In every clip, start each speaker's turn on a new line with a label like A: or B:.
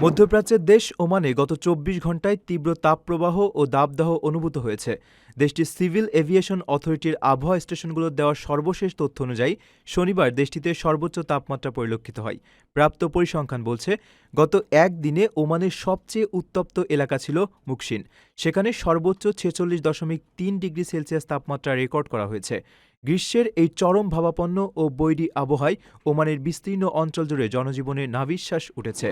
A: মধ্যপ্রাচ্যের দেশ ওমানে গত ২৪ ঘণ্টায় তীব্র তাপপ্রবাহ ও দাবদাহ অনুভূত হয়েছে। দেশটির সিভিল এভিয়েশন অথরিটির আবহাওয়া স্টেশনগুলোর দেওয়া সর্বশেষ তথ্য অনুযায়ী শনিবার দেশটিতে সর্বোচ্চ তাপমাত্রা পরিলক্ষিত হয়। প্রাপ্ত পরিসংখ্যান বলছে, গত একদিনে ওমানের সবচেয়ে উত্তপ্ত এলাকা ছিল মুকশিন। সেখানে সর্বোচ্চ ৪৬.৩ ডিগ্রি সেলসিয়াস তাপমাত্রা রেকর্ড করা হয়েছে। গ্রীষ্মের এই চরম ভাবাপন্ন ও বৈরী আবহাওয়ায় ওমানের বিস্তীর্ণ অঞ্চল জুড়ে জনজীবনে নাভিশ্বাস উঠেছে।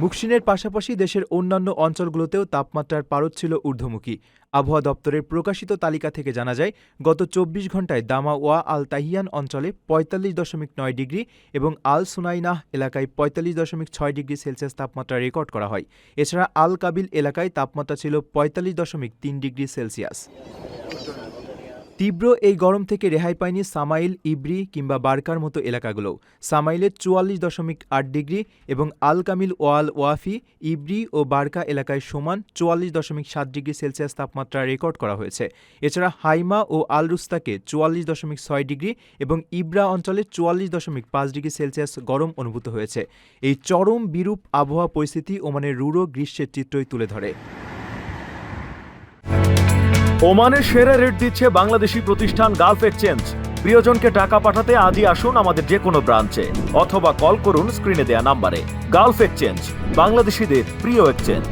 A: মুকশিনের পাশাপাশি দেশের অন্যান্য অঞ্চলগুলোতেও তাপমাত্রার পারদ ছিল ঊর্ধ্বমুখী। আবহাওয়া দপ্তরের প্রকাশিত তালিকা থেকে জানা যায়, গত ২৪ ঘণ্টায় দামা ওয়া আল তাহিয়ান অঞ্চলে ৪৫.৯ ডিগ্রি এবং আল সুনাইনাহ এলাকায় ৪৫.৬ ডিগ্রি সেলসিয়াস তাপমাত্রা রেকর্ড করা হয়। এছাড়া আল কাবিল এলাকায় তাপমাত্রা ছিল ৪৫.৩ ডিগ্রি সেলসিয়াস। তীব্র এই গরম থেকে রেহাই পায়নি সামাইল, ইব্রি কিংবা বার্কার মতো এলাকাগুলোও। সামাইলে ৪৪.৮ ডিগ্রি এবং আল কামিল ওয়াল ওয়াফি, ইব্রি ও বার্কা এলাকায় সমান ৪৪.৭ ডিগ্রি সেলসিয়াস তাপমাত্রা রেকর্ড করা হয়েছে। এছাড়া হাইমা ও আল রুস্তাকে ৪৪.৬ ডিগ্রি এবং ইব্রা অঞ্চলে ৪৪.৫ ডিগ্রি সেলসিয়াস গরম অনুভূত হয়েছে। এই চরম বিরূপ আবহাওয়া পরিস্থিতি ওমানের রূঢ় গ্রীষ্মের চিত্রই তুলে ধরে।
B: ওমানের সেরা রেট দিচ্ছে বাংলাদেশি প্রতিষ্ঠান গালফ এক্সচেঞ্জ। প্রিয়জনকে টাকা পাঠাতে আজই আসুন আমাদের যে কোনো ব্রাঞ্চে অথবা কল করুন স্ক্রিনে দেয়া নাম্বারে। গালফ এক্সচেঞ্জ, বাংলাদেশিদের প্রিয় এক্সচেঞ্জ।